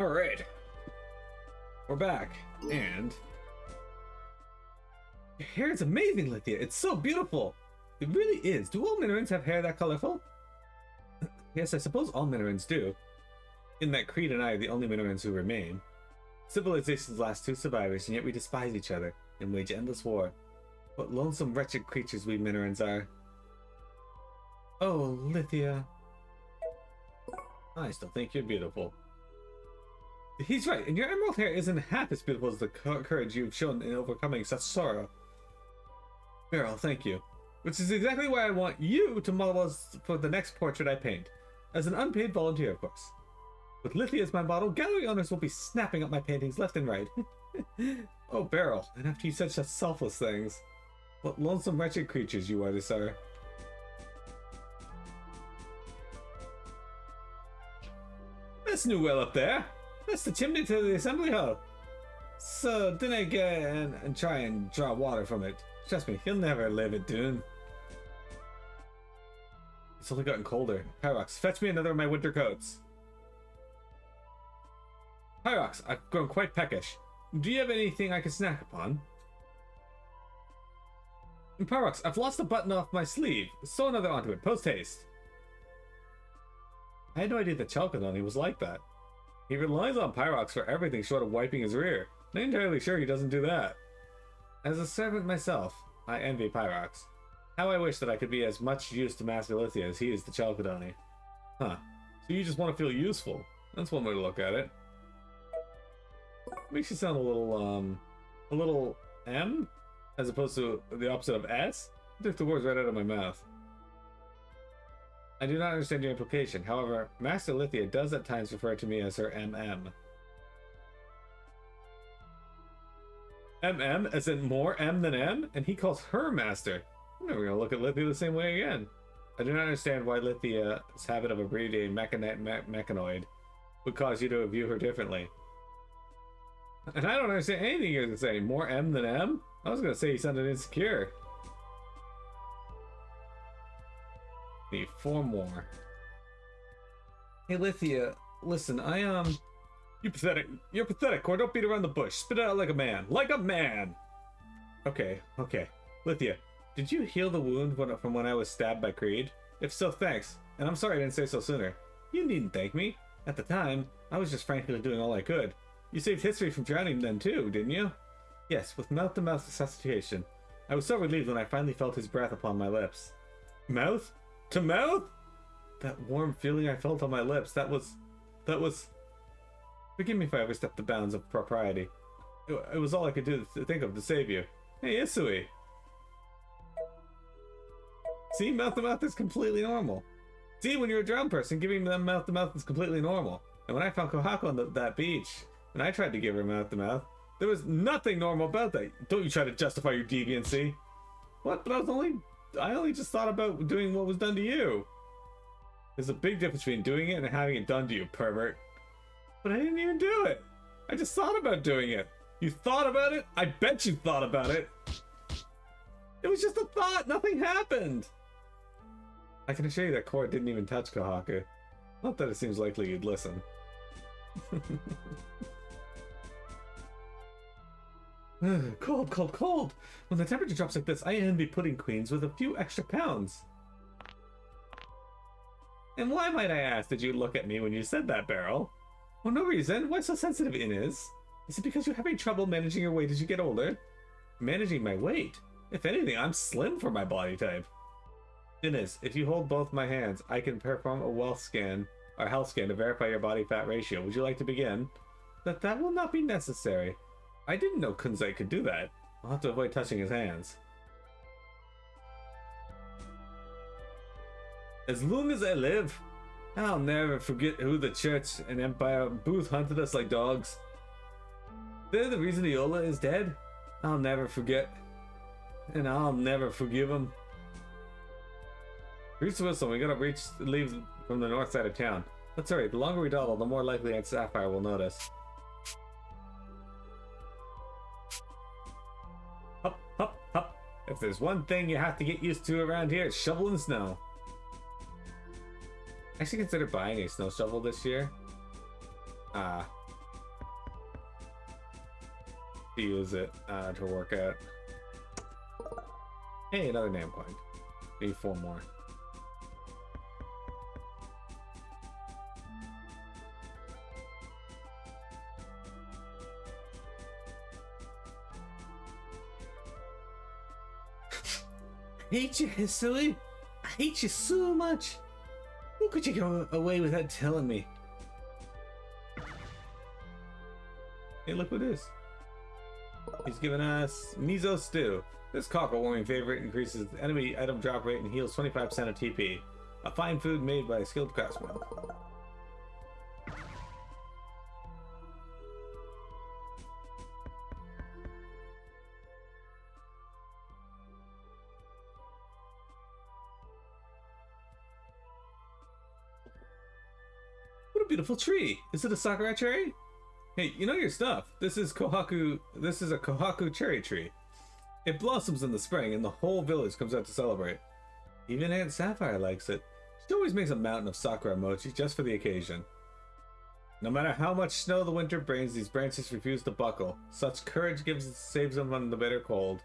Alright, we're back, and your hair is amazing, Lithia. It's so beautiful. It really is. Do all Minorans have hair that colorful? Yes, I suppose all Minorans do. In that Creed and I are the only Minorans who remain. Civilization's last two survivors, and yet we despise each other and wage endless war. What lonesome, wretched creatures we Minorans are. Oh, Lithia. I still think you're beautiful. He's right, and your emerald hair isn't half as beautiful as the courage you've shown in overcoming such sorrow. Beryl, thank you. Which is exactly why I want you to model us for the next portrait I paint. As an unpaid volunteer, of course. With Lithia as my model, gallery owners will be snapping up my paintings left and right. Oh, Beryl, and after you said such selfless things. What lonesome, wretched creatures you artists are. That's new well up there. That's the chimney to the assembly hall. So, didn't get and try and draw water from it. Trust me, he'll never live it, Dune. It's only gotten colder. Pyrox, fetch me another of my winter coats. Pyrox, I've grown quite peckish. Do you have anything I can snack upon? And Pyrox, I've lost a button off my sleeve. Sew another onto it, post haste. I had no idea that Chalcedony was like that. He relies on Pyrox for everything short of wiping his rear. I'm not entirely sure he doesn't do that. As a servant myself, I envy Pyrox. How I wish that I could be as much use to Master Lithia as he is to Chalcedony. Huh. So you just want to feel useful. That's one way to look at it. Makes you sound a little M? As opposed to the opposite of S? I took the words right out of my mouth. I do not understand your implication. However, Master Lithia does at times refer to me as her MM. MM, as in more M than M? And he calls her Master. I'm never going to look at Lithia the same way again. I do not understand why Lithia's habit of abbreviating mechanoid would cause you to view her differently. And I don't understand anything you're going to say. More M than M? I was going to say you sounded insecure. Need 4 more. Hey Lithia, listen, you're pathetic. You're pathetic, Core. Don't beat around the bush. Spit it out like a man. Like a man! Okay. Lithia, did you heal the wound from when I was stabbed by Creed? If so, thanks. And I'm sorry I didn't say so sooner. You needn't thank me. At the time, I was just frankly doing all I could. You saved history from drowning then too, didn't you? Yes, with mouth-to-mouth resuscitation. I was so relieved when I finally felt his breath upon my lips. Mouth? To mouth? That warm feeling I felt on my lips, that was... Forgive me if I overstepped the bounds of propriety. It was all I could do to think of to save you. Hey, Isui! See, mouth-to-mouth is completely normal. See, when you're a drowned person, giving them mouth-to-mouth is completely normal. And when I found Kohako on that beach, and I tried to give her mouth-to-mouth, there was nothing normal about that. Don't you try to justify your deviancy. What? But I only just thought about doing what was done to you. There's a big difference between doing it and having it done to you, pervert. But I didn't even do it. I just thought about doing it. You thought about it? I bet you thought about it. It was just a thought. Nothing happened. I can assure you that Core didn't even touch Kohaku. Not that it seems likely you'd listen. Cold. When the temperature drops like this, I envy pudding queens with a few extra pounds. And why, might I ask, did you look at me when you said that, Beryl? Well, no reason. Why so sensitive, Inez? Is it because you're having trouble managing your weight as you get older? Managing my weight? If anything, I'm slim for my body type. Inez, if you hold both my hands, I can perform a health scan to verify your body fat ratio. Would you like to begin? That will not be necessary. I didn't know Kunzai could do that. I'll have to avoid touching his hands. As long as I live, I'll never forget who the Church and Empire both hunted us like dogs. They're the reason Iola is dead. I'll never forget. And I'll never forgive him. Reach Wilstone, we gotta leave from the north side of town. That's alright, the longer we dawdle, the more likely Aunt Sapphire will notice. Hup. If there's one thing you have to get used to around here, it's shoveling snow. I actually considered buying a snow shovel this year. to use it to work at. Hey, another name coin. Maybe 4 more. I hate you, Hisui. I hate you so much. How could you go away without telling me? Hey, look what it is. He's given us miso stew. This cockle warming favorite increases enemy item drop rate and heals 25% of TP. A fine food made by a skilled craftsman. What a beautiful tree! Is it a sakura cherry? Hey, you know your stuff. This is a Kohaku cherry tree. It blossoms in the spring and the whole village comes out to celebrate. Even Aunt Sapphire likes it. She always makes a mountain of sakura mochi just for the occasion. No matter how much snow the winter brings, these branches refuse to buckle. Such courage saves them from the bitter cold.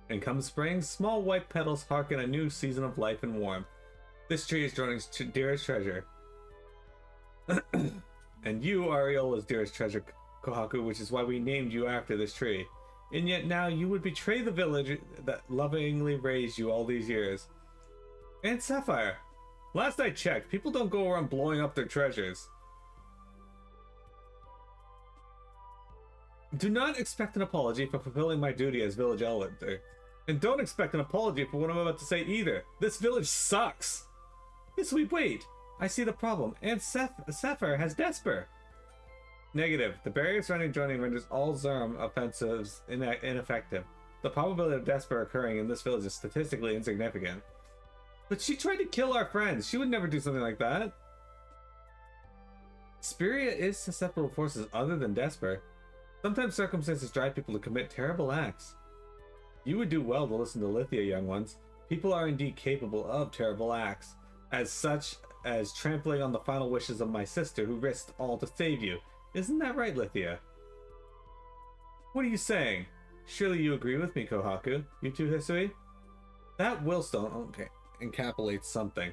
And come spring, small white petals harken a new season of life and warmth. This tree is Jordan's dearest treasure. And you are Iola's dearest treasure, Kohaku, which is why we named you after this tree. And yet now you would betray the village that lovingly raised you all these years. And Sapphire, last I checked, people don't go around blowing up their treasures. Do not expect an apology for fulfilling my duty as village elder. And don't expect an apology for what I'm about to say either. This village sucks. Yes, wait. I see the problem. Aunt Sapphire has Desper. Negative. The barrier surrounding joining renders all Zerm offensives ineffective. The probability of Desper occurring in this village is statistically insignificant. But she tried to kill our friends. She would never do something like that. Spiria is susceptible to forces other than Desper. Sometimes circumstances drive people to commit terrible acts. You would do well to listen to Lithia, young ones. People are indeed capable of terrible acts, as such as trampling on the final wishes of my sister who risked all to save you. Isn't that right, Lithia? What are you saying? Surely you agree with me, Kohaku. You too, Hisui? That Wilstone encapsulates something.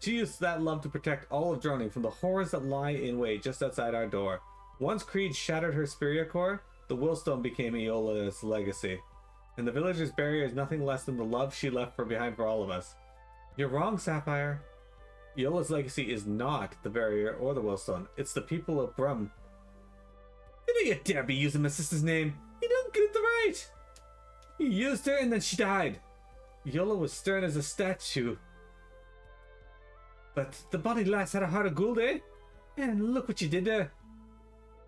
She used that love to protect all of Droning from the horrors that lie in wait just outside our door. Once Creed shattered her Spiria core, the Wilstone became Iola's legacy. And the villager's barrier is nothing less than the love she left behind for all of us. You're wrong, Sapphire. Iola's legacy is not the barrier or the Wilstone. It's the people of Brum. Don't you dare be using my sister's name. You don't get it right. You used her and then she died. Iola was stern as a statue. But the body lass had a heart of gold, eh? And look what you did there.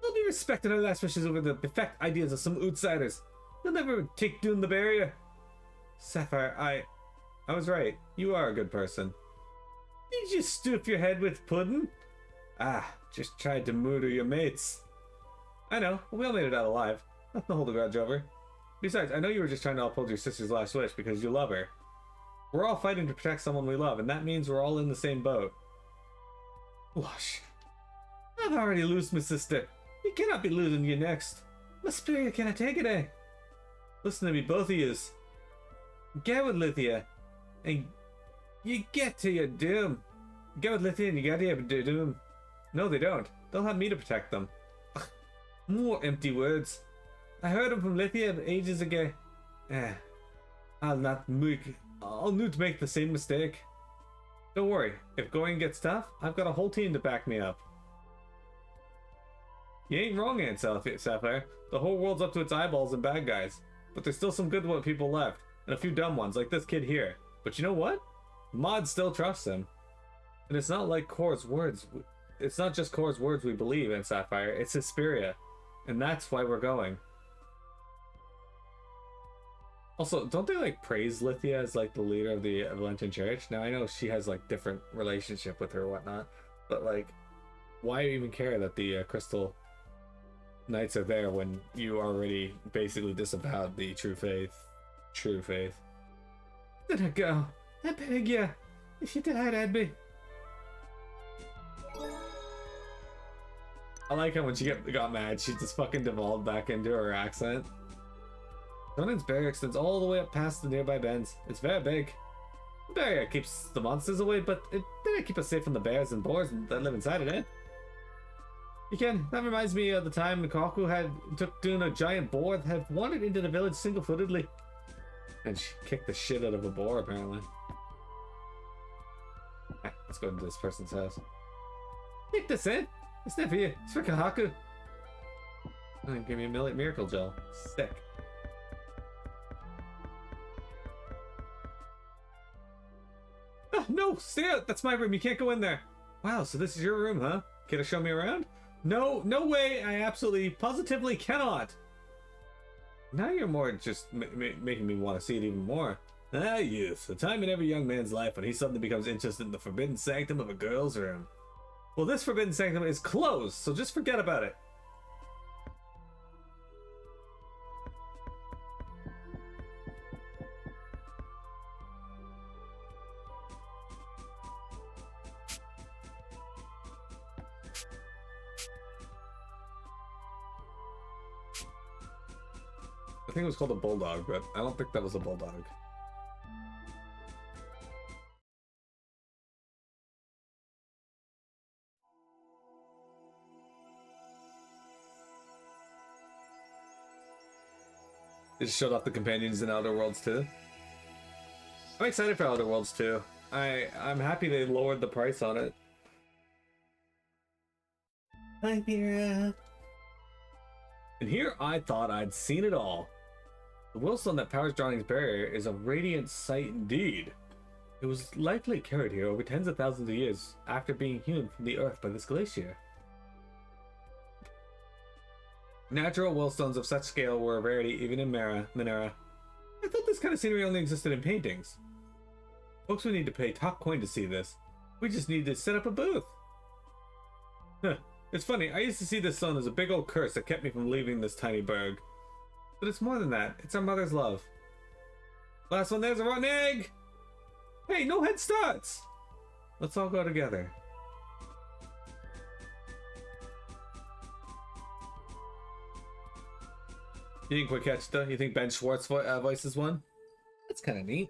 I'll be respecting her last wishes over the defect ideas of some outsiders. You'll never take down the barrier. Sapphire, I was right. You are a good person. Did you stuff your head with pudding? Just tried to murder your mates. I know, we all made it out alive. Nothing to hold a grudge over. Besides, I know you were just trying to uphold your sister's last wish because you love her. We're all fighting to protect someone we love, and that means we're all in the same boat. Wash. I've already lost my sister. You cannot be losing you next. My Spiria cannot take it, eh? Listen to me, both of yous. Get with Lithia, and you get to your doom. Get with Lithia and you get to your doom. No, they don't. They'll have me to protect them. Ugh, more empty words. I heard them from Lithia ages ago. I'll not make the same mistake. Don't worry. If going gets tough, I've got a whole team to back me up. You ain't wrong, Aunt Sapphire. The whole world's up to its eyeballs in bad guys. But there's still some good people left, and a few dumb ones, like this kid here. But you know what? Mod still trusts him. And it's not like Kor's words. It's not just Kor's words we believe in, Sapphire. It's his Spiria. And that's why we're going. Also, don't they like praise Lithia as like the leader of the Valentian Church? Now I know she has like different relationship with her or whatnot, but like, why even care that the Crystal Knights are there when you already basically disavowed the true faith? True faith. Let her go. I beg you. If you died, I'd be. I like how when she got mad, she just fucking devolved back into her accent. Conan's barrier extends all the way up past the nearby bends. It's very big. The barrier keeps the monsters away, but it didn't keep us safe from the bears and boars that live inside it, eh? You can. That reminds me of the time Nikaku took doing a giant boar that had wandered into the village single-footedly. And she kicked the shit out of a boar, apparently. Let's go into this person's house. Take this, eh? It's not for you. It's for Kohaku. Oh, give me a miracle gel. Sick. Oh, no! Stay out! That's my room. You can't go in there. Wow, so this is your room, huh? Care to show me around? No, no way! I absolutely, positively cannot! Now you're more just making me want to see it even more. Ah, youth. A time in every young man's life when he suddenly becomes interested in the forbidden sanctum of a girl's room. Well, this forbidden sanctum is closed, so just forget about it. I think it was called a bulldog, but I don't think that was a bulldog. It just showed off the companions in Outer Worlds 2. I'm excited for Outer Worlds 2. I'm happy they lowered the price on it. Hi, Mira. And here I thought I'd seen it all. The Wilstone that powers Drowning's barrier is a radiant sight indeed. It was likely carried here over tens of thousands of years after being hewn from the earth by this glacier. Natural Wilstones of such scale were a rarity even in Minera. I thought this kind of scenery only existed in paintings. Folks would need to pay top coin to see this. We just need to set up a booth. Huh. It's funny, I used to see this stone as a big old curse that kept me from leaving this tiny burg. But it's more than that. It's our mother's love. Last one there's a rotten egg! Hey, no head starts! Let's all go together. You didn't quite catch though? You think Ben Schwartz voices one? That's kind of neat.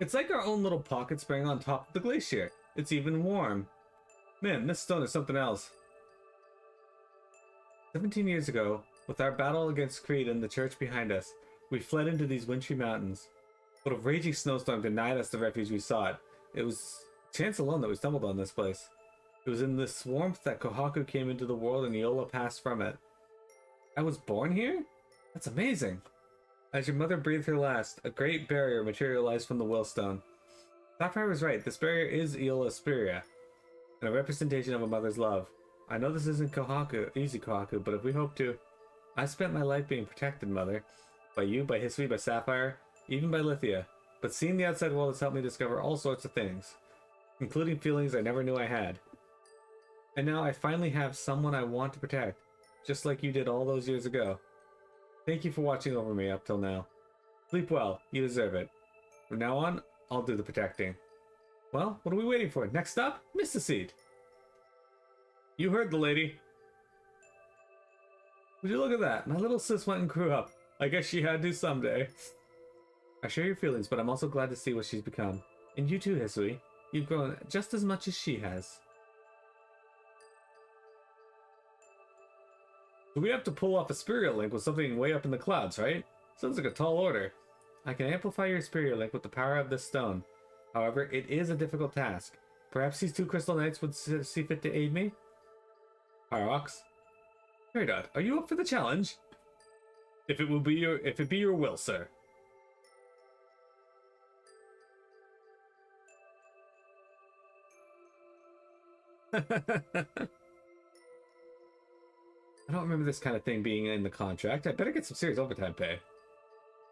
It's like our own little pocket spring on top of the glacier. It's even warm. Man, this stone is something else. 17 years ago, with our battle against Creed and the church behind us, we fled into these wintry mountains. But a raging snowstorm denied us the refuge we sought. It was chance alone that we stumbled on this place. It was in this warmth that Kohaku came into the world and Iola passed from it. I was born here? That's amazing. As your mother breathed her last, a great barrier materialized from the Wilstone. Sapphire was right, this barrier is Iola Spiria, and a representation of a mother's love. I know this isn't easy Kohaku, but if we hope to. I spent my life being protected, Mother. By you, by history, by Sapphire, even by Lithia. But seeing the outside world has helped me discover all sorts of things, including feelings I never knew I had. And now I finally have someone I want to protect, just like you did all those years ago. Thank you for watching over me up till now. Sleep well, you deserve it. From now on, I'll do the protecting. Well, what are we waiting for? Next up, Mr. Seed. You heard the lady. Would you look at that? My little sis went and grew up. I guess she had to someday. I share your feelings, but I'm also glad to see what she's become. And you too, Hisui. You've grown just as much as she has. We have to pull off a Spiria Link with something way up in the clouds, right? Sounds like a tall order. I can amplify your Spiria Link with the power of this stone. However, it is a difficult task. Perhaps these two Crystal Knights would see fit to aid me? Pyrox? Peridot, are you up for the challenge? If it be your will, sir. I don't remember this kind of thing being in the contract. I better get some serious overtime pay.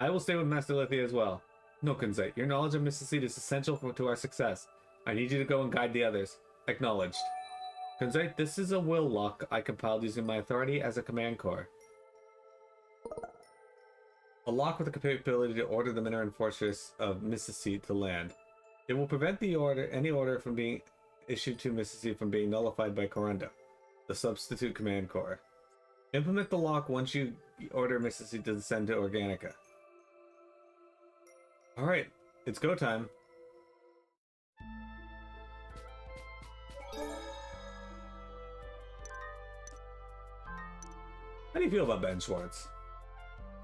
I will stay with Master Lithia as well. No, Kunzite. Your knowledge of Mr. Seed is essential to our success. I need you to go and guide the others. Acknowledged. Kunzite, this is a will lock I compiled using my authority as a command core. A lock with the capability to order the Minaran Fortress of Mrs. Seed to land. It will prevent any order from being issued to Mrs. Seed from being nullified by Corunda, the substitute command core. Implement the lock once you order Mrs. Seed to descend to Organica. Alright, it's go time. How do you feel about Ben Schwartz?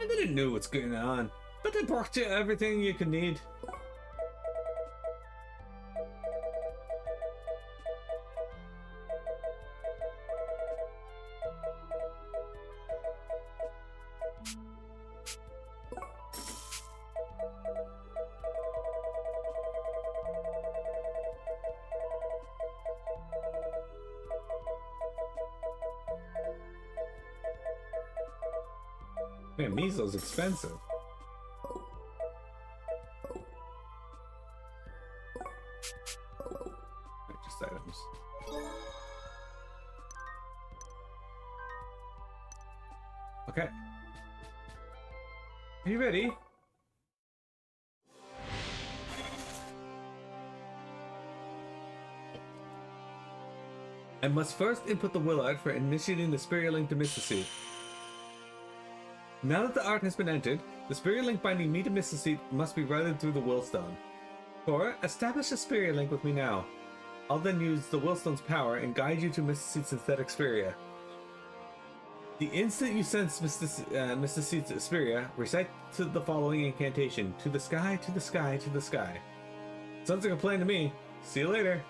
I didn't know what's going on, but I brought you everything you could need. Man, measles expensive. Just items. Okay. Are you ready? I must first input the will art for initiating the Spiria Link to Mystici. Now that the art has been entered, the Spiria Link binding me to Mystici must be routed through the Wilstone. Or, establish a Spiria Link with me now. I'll then use the Wilstone's power and guide you to Mystici's synthetic Spiria. The instant you sense Mystici's Spiria, recite the following incantation. To the sky, to the sky, to the sky. Sounds like a plan to me. See you later.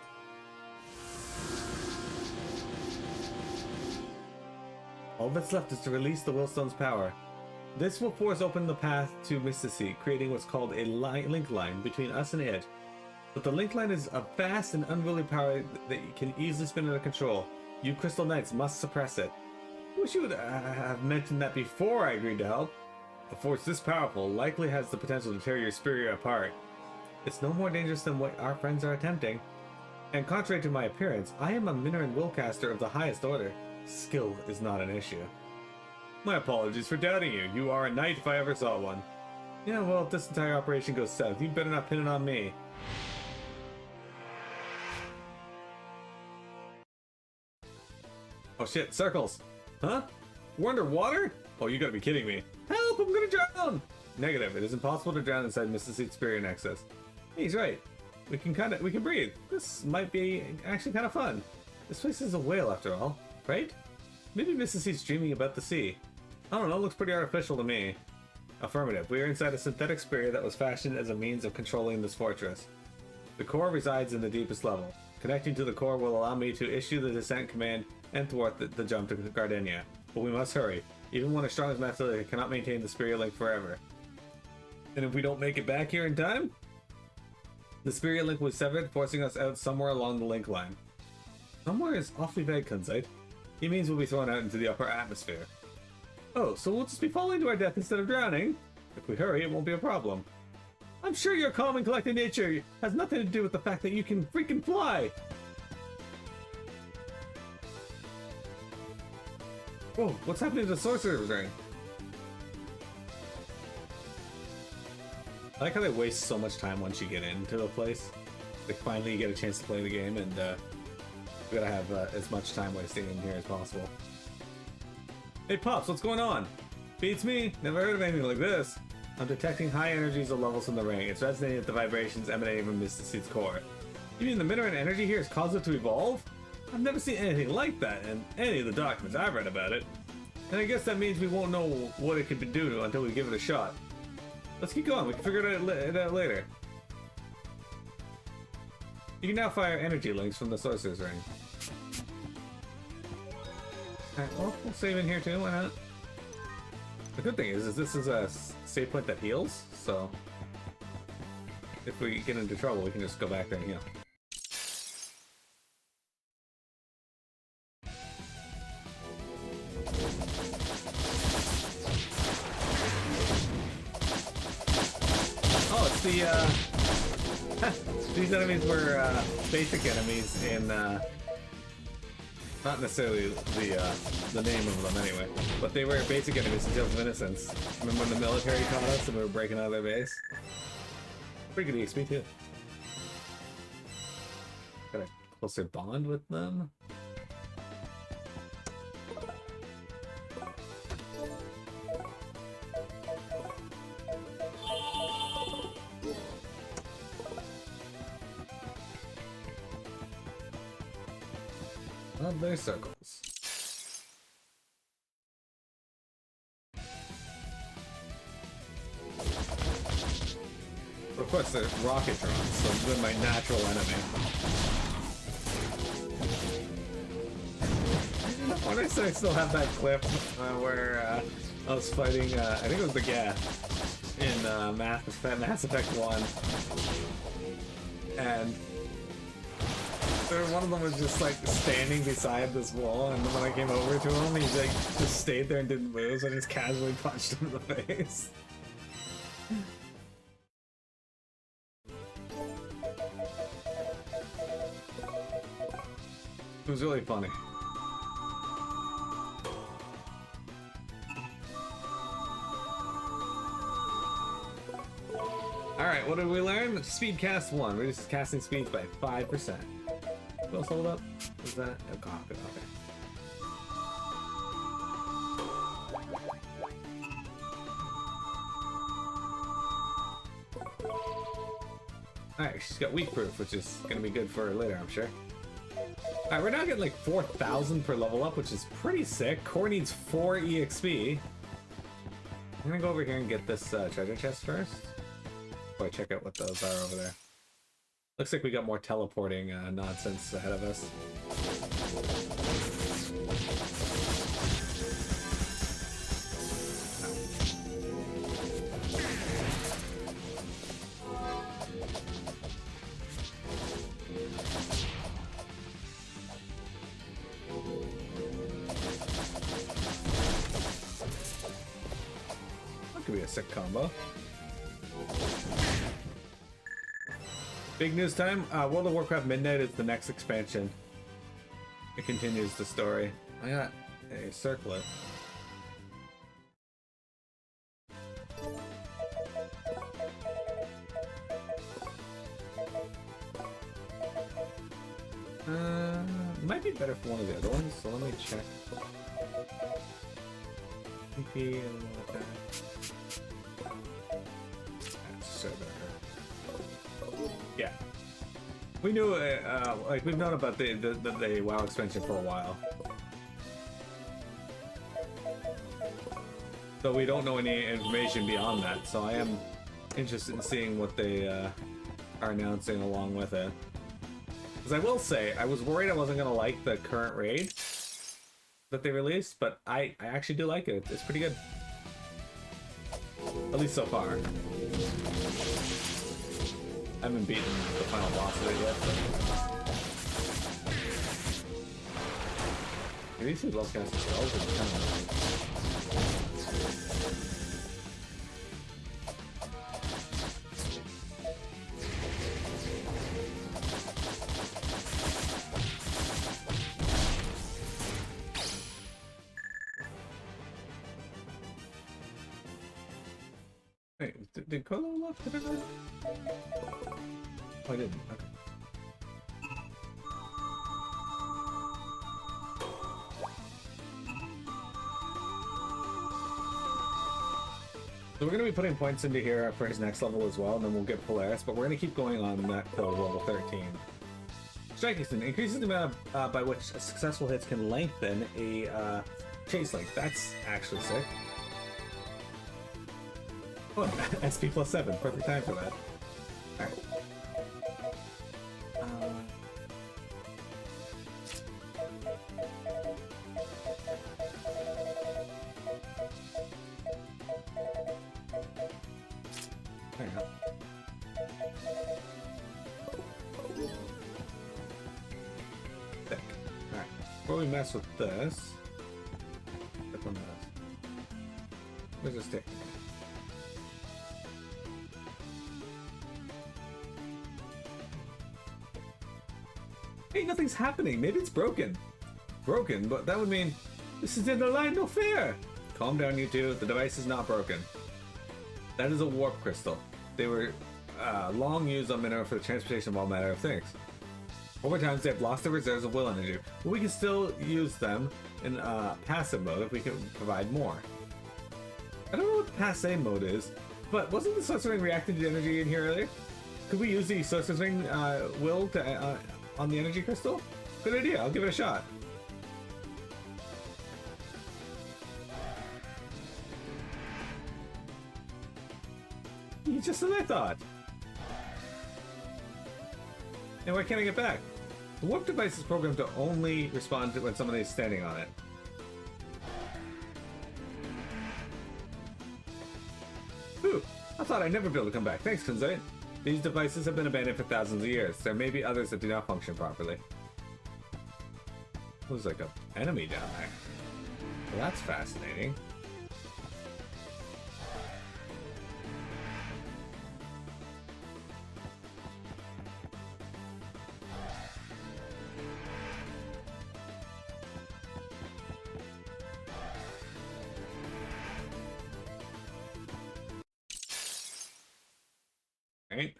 All that's left is to release the Wilstone's power. This will force open the path to Mystici, creating what's called a link line between us and it. But the link line is a vast and unruly power that can easily spin out of control. You Crystal Knights must suppress it. Wish you would have mentioned that before I agreed to help. A force this powerful likely has the potential to tear your Spiria apart. It's no more dangerous than what our friends are attempting. And contrary to my appearance, I am a Minaran Willcaster of the highest order. Skill is not an issue. My apologies for doubting you. You are a knight if I ever saw one. Yeah, well, if this entire operation goes south, you better not pin it on me. Oh shit, circles! Huh? We're underwater? Oh, you gotta be kidding me. Help, I'm gonna drown! Negative, it is impossible to drown inside Mr. Seed's Spiria Nexus. He's right. We can breathe. This might be actually kind of fun. This place is a whale after all, right? Maybe Mr. Seed's dreaming about the sea. I don't know, looks pretty artificial to me. Affirmative. We are inside a synthetic Spiria that was fashioned as a means of controlling this fortress. The core resides in the deepest level. Connecting to the core will allow me to issue the descent command and thwart the jump to Gardenia. But we must hurry. Even one as strong as Mathilia cannot maintain the Spiria Link forever. And if we don't make it back here in time? The Spiria Link was severed, forcing us out somewhere along the link line. Somewhere is awfully vague, Kunzite. He means we'll be thrown out into the upper atmosphere. Oh, so we'll just be falling to our death instead of drowning? If we hurry, it won't be a problem. I'm sure your calm and collected nature has nothing to do with the fact that you can freaking fly! Whoa, what's happening to the Sorcerer's Ring? I like how they waste so much time once you get into the place. Like, finally you get a chance to play the game, and we gotta have as much time wasting in here as possible. Hey Pops, what's going on? Beats me. Never heard of anything like this. I'm detecting high energies of levels in the ring. It's resonating with the vibrations emanating from Mr. Seed's core. You mean the Minaran energy here has caused it to evolve? I've never seen anything like that in any of the documents I've read about it. And I guess that means we won't know what it could do until we give it a shot. Let's keep going. We can figure it out later. You can now fire energy links from the Sorcerer's Ring. Alright, well, we'll save in here too, why not? The good thing is this is a save point that heals, so if we get into trouble, we can just go back there and heal. Oh, it's the these enemies were basic enemies in not necessarily the name of them anyway, but they were basic enemies in Tales of Innocence. Remember when the military caught us and we were breaking out of their base? Pretty good EXP too. Got a closer bond with them. Love their circles. Of course, they're rocket drones, so they're my natural enemy. I wonder if I still have that clip where I was fighting, I think it was the Geth in Mass Effect 1. And one of them was just like standing beside this wall, and when I came over to him, he like just stayed there and didn't move, so I just casually punched him in the face. It was really funny. Alright, what did we learn? Speed cast 1. Reduces casting speeds by 5%. What else hold up? What's that? Oh, God, okay. Alright, she's got weak proof, which is gonna be good for her later, I'm sure. Alright, we're now getting like 4,000 per level up, which is pretty sick. Core needs 4 EXP. I'm gonna go over here and get this treasure chest first. Before I check out what those are over there. Looks like we got more teleporting nonsense ahead of us. That could be a sick combo. Big news time, World of Warcraft Midnight is the next expansion. It continues the story. I got a circlet. Might be better for one of the other ones, so let me check. PP and like that. That's so better. Yeah, we knew like we've known about the WoW expansion for a while, so we don't know any information beyond that. So I am interested in seeing what they are announcing along with it. Because I will say, I was worried I wasn't gonna like the current raid that they released, but I actually do like it. It's pretty good, at least so far. I haven't beaten the final boss of it yet, but... These two love casting spells are kind of... Wait, did Kolo look? Did I not? Oh, I didn't. Okay. So we're going to be putting points into here for his next level as well, and then we'll get Polaris, but we're going to keep going on that till level 13. Strike extent increases the amount by which successful hits can lengthen a chase link. That's actually sick. Oh, SP plus 7. Perfect time for that. Alright. There you go. Thick. Alright. Before we mess with this... Click on this. Where's the stick? Hey, nothing's happening. Maybe it's broken. Broken, but that would mean this is in the line no fair. Calm down, you two. The device is not broken. That is a warp crystal. They were long used on Minnow for the transportation of all manner of things. Over time, they've lost their reserves of will energy, but we can still use them in passive mode if we can provide more. I don't know what the passive mode is, but wasn't the Sorcerer Ring reacting to energy in here earlier? Could we use the Sorcerer Ring will to, on the energy crystal? Good idea, I'll give it a shot. Just as I thought. And why can't I get back? The warp device is programmed to only respond to when somebody is standing on it. Whew, I thought I'd never be able to come back. Thanks, Kunzite. These devices have been abandoned for thousands of years. There may be others that do not function properly. There's like an enemy down there. Well, that's fascinating. Right?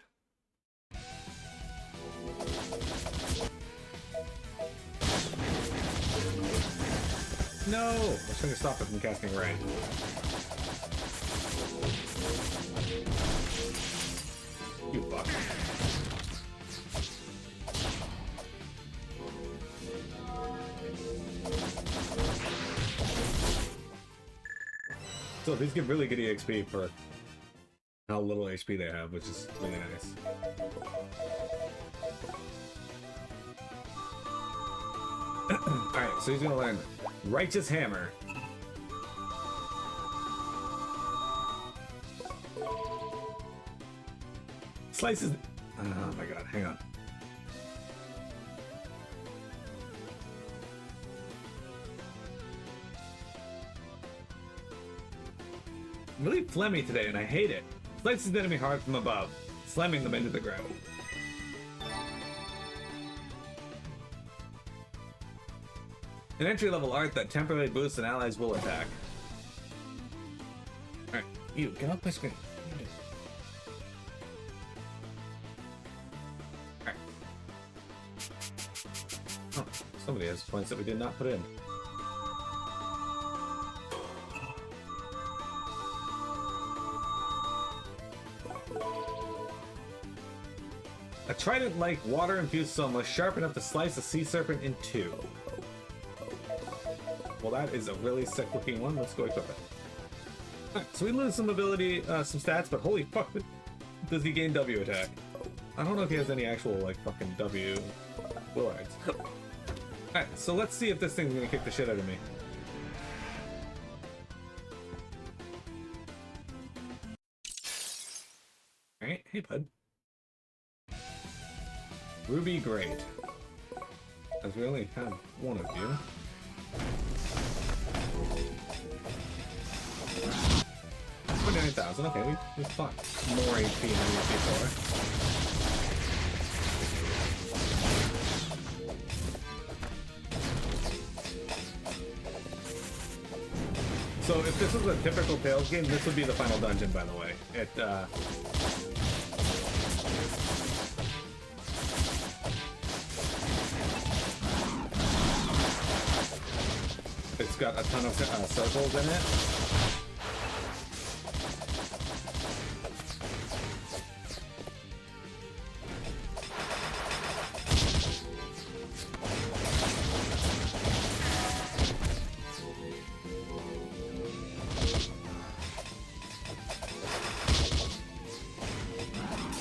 No! I was trying to stop it from casting rain. You fuck. So these give really good EXP for how little HP they have, which is really nice. Alright, so he's gonna learn Righteous Hammer. Slices. Oh my god, hang on. I'm really phlegmy today, and I hate it. Slices the enemy hard from above, slamming them into the ground. An entry-level art that temporarily boosts an ally's will attack. Alright, you, get off my screen. Alright. Oh, somebody has points that we did not put in. A trident-like water-infused soma sharp enough to slice a sea serpent in two. Well, that is a really sick-looking one. Let's go equip it. Alright, so we lose some ability, some stats, but holy fuck, does he gain W attack? I don't know if he has any actual, like, fucking W will arts. Alright, so let's see if this thing's gonna kick the shit out of me. Alright, hey bud. Ruby Great. As we only have one of you. 29,000, okay, we've fought more HP than we did before. So if this was a typical Tales game, this would be the final dungeon, by the way. It's got a ton of circles in it.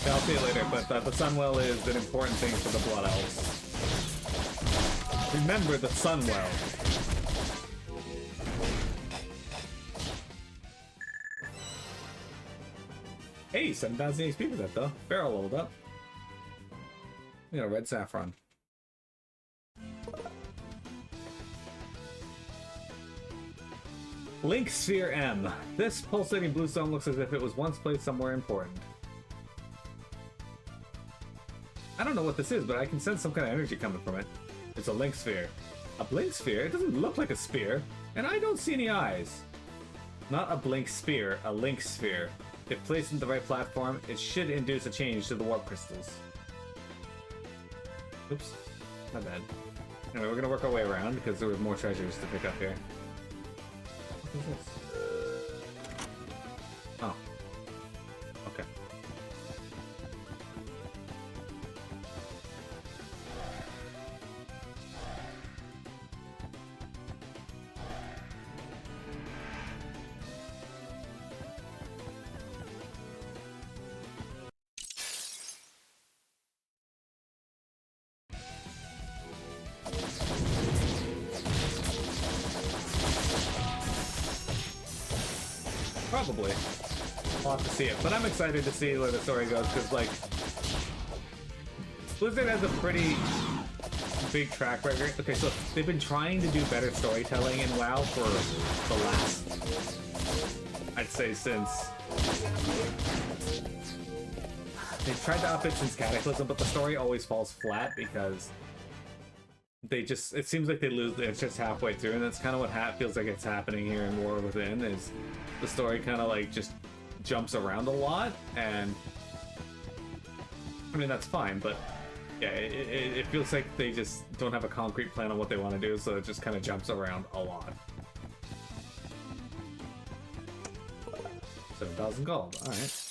I'll see you later, but the Sunwell is an important thing for the Blood Elves. Remember the Sunwell. Hey, 7,000 HP for that, though. Barrel leveled up. We got a red saffron. Link Sphere M. This pulsating blue stone looks as if it was once placed somewhere important. I don't know what this is, but I can sense some kind of energy coming from it. It's a link sphere. A blink sphere? It doesn't look like a spear, and I don't see any eyes. Not a blink spear, a link sphere. If placed in the right platform, it should induce a change to the warp crystals. Oops. My bad. Anyway, we're gonna work our way around because there were more treasures to pick up here. What is this? Oh. Okay. Probably. I'll have to see it. But I'm excited to see where the story goes, because, like, Blizzard has a pretty big track record. Okay, so they've been trying to do better storytelling in WoW for the last, I'd say, since... They've tried to up it since Cataclysm, but the story always falls flat because they just, it seems like they lose the interest halfway through, and that's kind of what feels like it's happening here in War Within, is the story kind of like just jumps around a lot, and I mean, that's fine, but yeah, it feels like they just don't have a concrete plan on what they want to do, so it just kind of jumps around a lot. 7,000 gold, alright.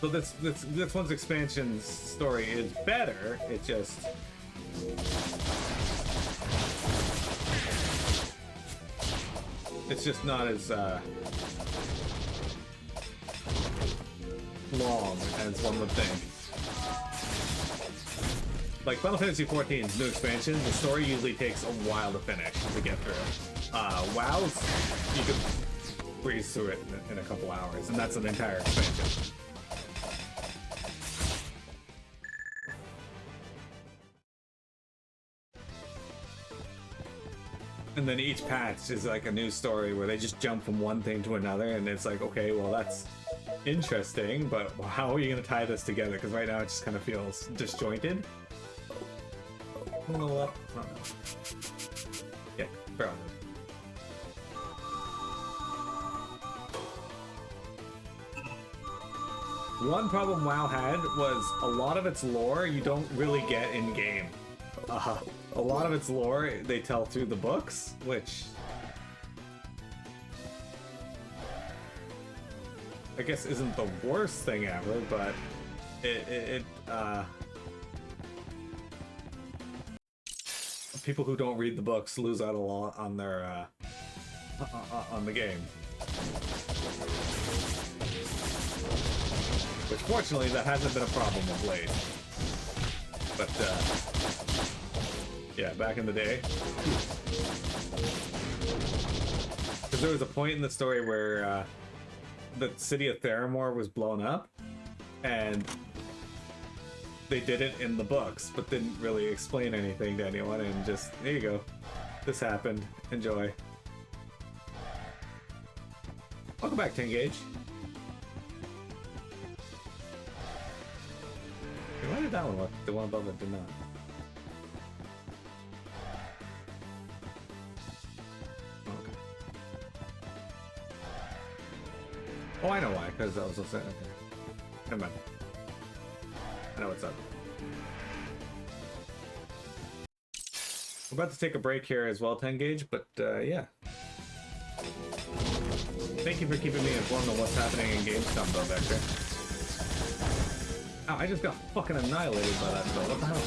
So this one's expansion story is better, it just... It's just not as, long as one would think. Like Final Fantasy XIV's new expansion, the story usually takes a while to finish to get through. WoW's, you can breeze through it in a couple hours, and that's an entire expansion. And then each patch is like a new story where they just jump from one thing to another, and it's like, okay, well, that's interesting, but how are you going to tie this together? Because right now it just kind of feels disjointed. You know what? I don't know. Yeah, bro. One problem WoW had was a lot of its lore you don't really get in-game. A lot of its lore they tell through the books, which I guess isn't the worst thing ever, but people who don't read the books lose out a lot on their on the game. Which fortunately that hasn't been a problem of late. But yeah, back in the day. Because there was a point in the story where the city of Theramore was blown up, and they did it in the books, but didn't really explain anything to anyone, and just, there you go. This happened. Enjoy. Welcome back, 10 Gauge. Okay, why did that one work? The one above it did not. Oh, I know why, because I was listening. Okay. Never mind. I know what's up. We're about to take a break here as well, 10 Gauge, but yeah. Thank you for keeping me informed on what's happening in Gamescom, though, Vector. Ow, I just got fucking annihilated by that spell. What the hell?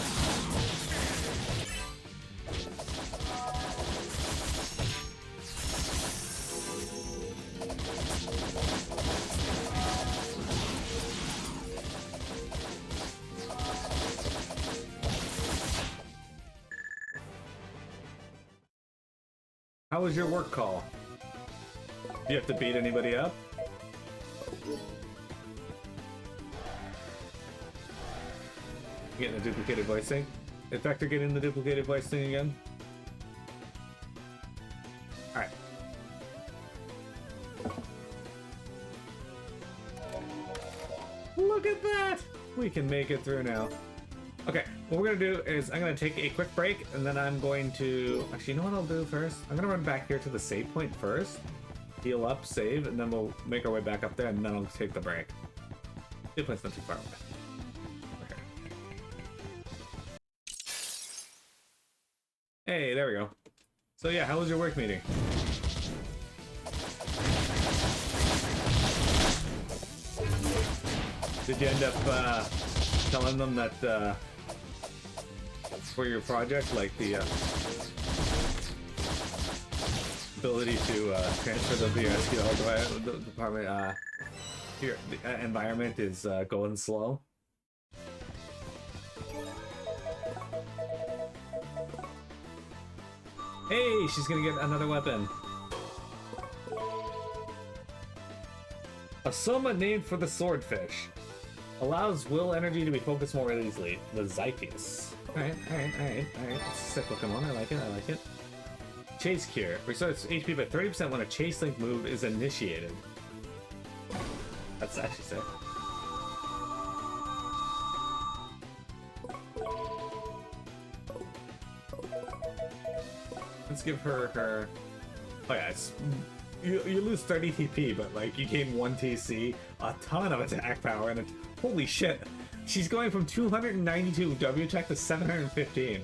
How was your work call? Do you have to beat anybody up? Getting a duplicated voice thing? Is Vector getting the duplicated voice thing again? Alright. Look at that! We can make it through now. Okay, what we're gonna do is I'm gonna take a quick break, and then I'm going to... Actually, you know what I'll do first? I'm gonna run back here to the save point first. Heal up, save, and then we'll make our way back up there, and then I'll take the break. Save point's not too far away. Okay. Hey, there we go. So yeah, how was your work meeting? Did you end up telling them that for your project, like the ability to transfer them to your SQL department, your environment is going slow? Hey, she's gonna get another weapon. A soma named for the swordfish. Allows will energy to be focused more easily. The Zypius. Alright. It's a sick Pokemon. I like it. Chase Cure. Restores HP by 30% when a Chase Link move is initiated. That's actually sick. Let's give her... Oh yeah, you lose 30 TP, but like you gain 1 TC, a ton of attack power, and holy shit, she's going from 292 W attack to 715.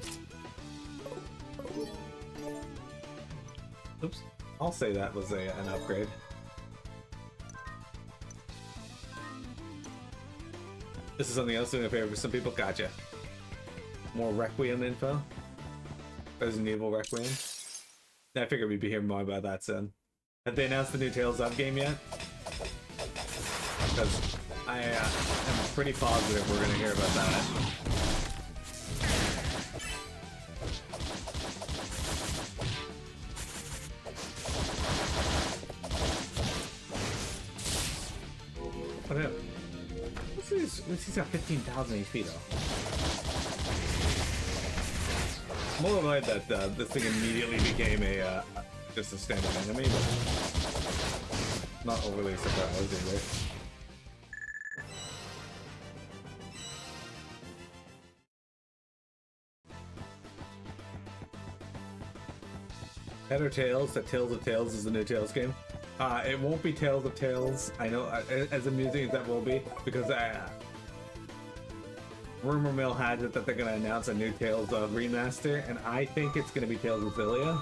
Oops, I'll say that was an upgrade. This is something else doing a favor for some people. Gotcha. More Requiem info. Resident Evil Requiem. I figured we'd be hearing more about that soon. Have they announced the new Tales of game yet? Because I am pretty positive we're going to hear about that. What up? He's got 15,000 HP though. I'm a little annoyed that this thing immediately became a just a standard enemy, but not overly surprised either. Better Tales, that Tales of Tales is the new Tales game. It won't be Tales of Tales. I know, as amusing as that will be, because rumor mill has it that they're going to announce a new Tales remaster, and I think it's going to be Tales of Xillia,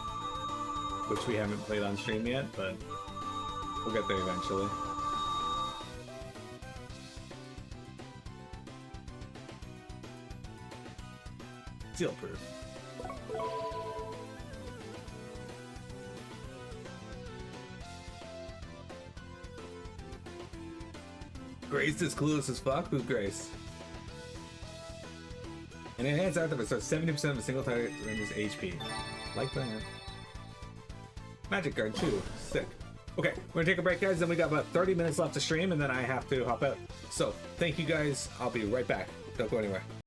which we haven't played on stream yet, but we'll get there eventually. Seal proof. Grace is clueless as fuck? Who's Grace? And enhanced after it starts 70% of a single target renders HP. Like that. Magic Guard too. Sick. Okay, we're gonna take a break, guys. Then we got about 30 minutes left to stream, and then I have to hop out. So, thank you guys. I'll be right back. Don't go anywhere.